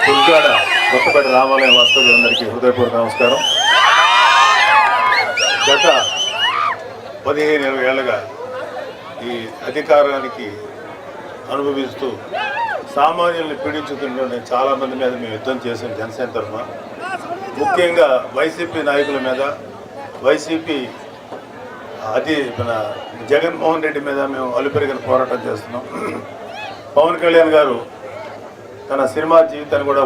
దుర్గాడ కొత్తపేట రామాలయం వాస్తవ్యులందరికీ హృదయపూర్వక నమస్కారం. గత 15-20 ఏళ్ళుగా ఈ అధికారానికి అనుభవిస్తూ సామాన్యుల్ని పీడించుతున్న చాలామంది మీద మేము యుద్ధం చేసాం జనసేన తరఫున. ముఖ్యంగా వైసీపీ నాయకుల మీద, వైసీపీ మన జగన్మోహన్ రెడ్డి మీద మేము అలుపెరిగిన పోరాటం చేస్తున్నాం. పవన్ కళ్యాణ్ గారు తన సినిమా జీవితాన్ని కూడా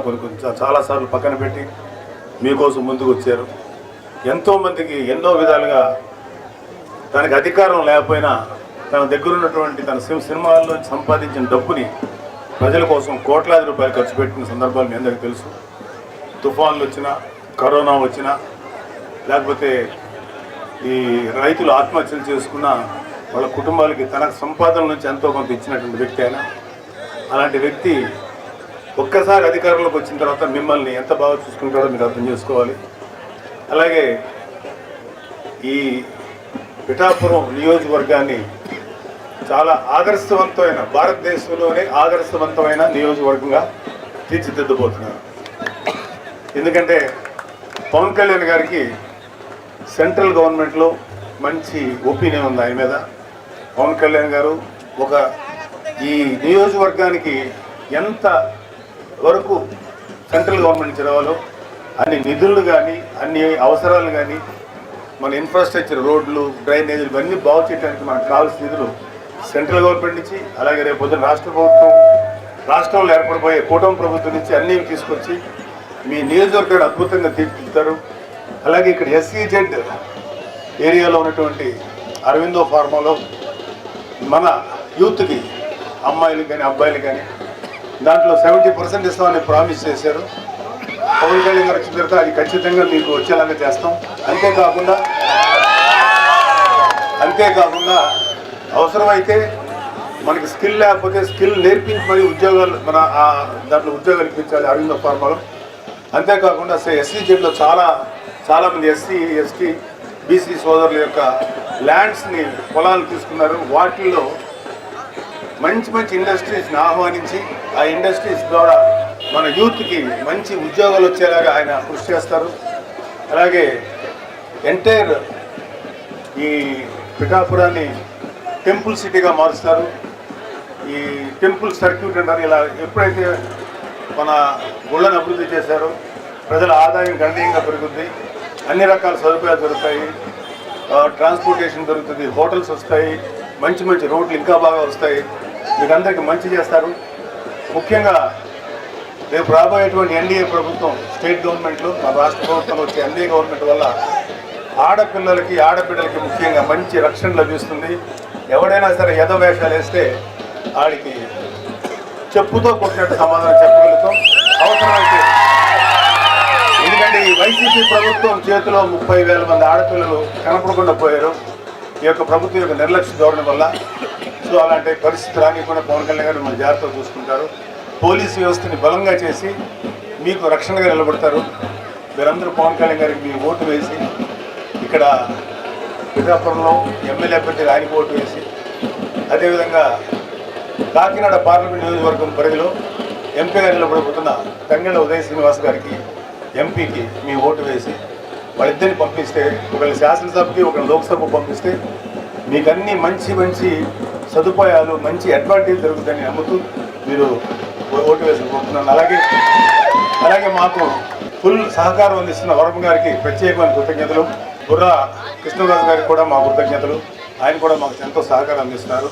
చాలాసార్లు పక్కన పెట్టి మీకోసం ముందుకు వచ్చారు. ఎంతోమందికి ఎన్నో విధాలుగా తనకి అధికారం లేకపోయినా తన దగ్గర ఉన్నటువంటి తన సినిమాల్లో సంపాదించిన డబ్బుని ప్రజల కోసం కోట్లాది రూపాయలు ఖర్చు పెట్టిన సందర్భాలు మీ అందరికీ తెలుసు. తుఫాన్లు వచ్చినా, కరోనా వచ్చినా, లేకపోతే ఈ రైతులు ఆత్మహత్యలు చేసుకున్న వాళ్ళ కుటుంబాలకి తన సంపాదన నుంచి ఎంతో కొంత ఇచ్చినటువంటి వ్యక్తి ఆయన. అలాంటి వ్యక్తి ఒక్కసారి అధికారంలోకి వచ్చిన తర్వాత మిమ్మల్ని ఎంత బాగా చూసుకుంటారో మీరు అర్థం చేసుకోవాలి. అలాగే ఈ పిఠాపురం నియోజకవర్గాన్ని చాలా ఆదర్శవంతమైన, భారతదేశంలోనే ఆదర్శవంతమైన నియోజకవర్గంగా తీర్చిదిద్దబోతున్నారు. ఎందుకంటే పవన్ కళ్యాణ్ గారికి సెంట్రల్ గవర్నమెంట్లో మంచి ఒపీనియన్ ఉంది ఆయన మీద. పవన్ కళ్యాణ్ గారు ఈ నియోజకవర్గానికి ఎంత వరకు సెంట్రల్ గవర్నమెంట్ నుంచి రావాలో అన్ని నిధులు కానీ, అన్ని అవసరాలు కానీ, మన ఇన్ఫ్రాస్ట్రక్చర్, రోడ్లు, డ్రైనేజీలు ఇవన్నీ బాగు చేయడానికి మనకు కావాల్సిన నిధులు సెంట్రల్ గవర్నమెంట్ నుంచి, అలాగే రేపు పొద్దున రాష్ట్ర ప్రభుత్వం, రాష్ట్రంలో ఏర్పడిపోయే కూటమి ప్రభుత్వం నుంచి అన్నీ తీసుకొచ్చి మీ నియోజకవర్గాన్ని అద్భుతంగా తీర్చిదిద్దారు. అలాగే ఇక్కడ SEZ ఏరియాలో ఉన్నటువంటి అరవిందో ఫార్మాలో మన యూత్కి, అమ్మాయిలు కానీ అబ్బాయిలు కానీ దాంట్లో 70% ఇస్తామని ప్రామిస్ చేశారు. పవన్ కళ్యాణ్ గారు వచ్చిన తర్వాత అది ఖచ్చితంగా మీకు వచ్చేలాగా చేస్తాం. అంతేకాకుండా అవసరమైతే మనకి స్కిల్ లేకపోతే స్కిల్ నేర్పించి మరి ఉద్యోగాలు దాంట్లో ఉద్యోగాలు ఇప్పించాలి అరవిందో ఫార్మాలో. అంతేకాకుండా SEZలో చాలామంది SC, ST, BC సోదరుల యొక్క ల్యాండ్స్ని, పొలాలు తీసుకున్నారు. వాటిల్లో మంచి ఇండస్ట్రీస్ని ఆహ్వానించి ఆ ఇండస్ట్రీస్ ద్వారా మన యూత్కి మంచి ఉద్యోగాలు వచ్చేలాగా ఆయన కృషి చేస్తారు. అలాగే ఎంటైర్ ఈ పిఠాపురాన్ని టెంపుల్ సిటీగా మారుస్తారు. ఈ టెంపుల్ సర్క్యూట్ అంటారు. ఇలా ఎప్పుడైతే మన గుళ్ళను అభివృద్ధి చేశారో ప్రజల ఆదాయం గణనీయంగా పెరుగుతుంది. అన్ని రకాల సదుపాయాలు దొరుకుతాయి, ట్రాన్స్పోర్టేషన్ దొరుకుతుంది, హోటల్స్ వస్తాయి, మంచి రోడ్లు ఇంకా బాగా వస్తాయి. మీకు అందరికీ మంచి చేస్తారు. ముఖ్యంగా రేపు రాబోయేటువంటి NDA ప్రభుత్వం, స్టేట్ గవర్నమెంట్లో, మన రాష్ట్ర ప్రభుత్వంలో వచ్చే NDA గవర్నమెంట్ వల్ల ఆడపిల్లలకి, ఆడబిడ్డలకి ముఖ్యంగా మంచి రక్షణ లభిస్తుంది. ఎవడైనా సరే యథవేషాలు వేస్తే ఆడికి చెప్పుతో కొట్టినట్టు సమాధానం చెప్పగలుగుతాం అవసరమైతే. ఎందుకంటే ఈ వైసీపీ ప్రభుత్వం చేతిలో 30,000 మంది ఆడపిల్లలు కనపడకుండా పోయారు ఈ యొక్క ప్రభుత్వం యొక్క నిర్లక్ష్య ధోరణి వల్ల. సో అలాంటి పరిస్థితి రానికుండా పవన్ కళ్యాణ్ గారు మన జాగ్రత్తగా చూసుకుంటారు. పోలీసు వ్యవస్థని బలంగా చేసి మీకు రక్షణగా నిలబడతారు. మీరందరూ పవన్ కళ్యాణ్ గారికి మీ ఓటు వేసి ఇక్కడ పిఠాపురంలో ఎమ్మెల్యే అభ్యర్థిగా ఆయనకు ఓటు వేసి, అదేవిధంగా కాకినాడ పార్లమెంట్ నియోజకవర్గం పరిధిలో ఎంపీగా నిలబడబోతున్న తంగెళ్ళ ఉదయ్ శ్రీనివాస్ గారికి, ఎంపీకి మీ ఓటు వేసి వాళ్ళిద్దరిని పంపిస్తే, ఒకళ్ళు శాసనసభకి, ఒకళ్ళు లోక్సభకు పంపిస్తే మీకు అన్ని మంచి సదుపాయాలు, మంచి అడ్వాంటేజ్ జరుగుతుందని నమ్ముతూ మీరు ఓటు వేసి కోరుతున్నాను. అలాగే మాకు ఫుల్ సహకారం అందిస్తున్న వరం గారికి ప్రత్యేకమైన కృతజ్ఞతలు. బుర్రా కృష్ణరాజు గారికి కూడా మా కృతజ్ఞతలు. ఆయన కూడా మాకు ఎంతో సహకారం అందిస్తున్నారు.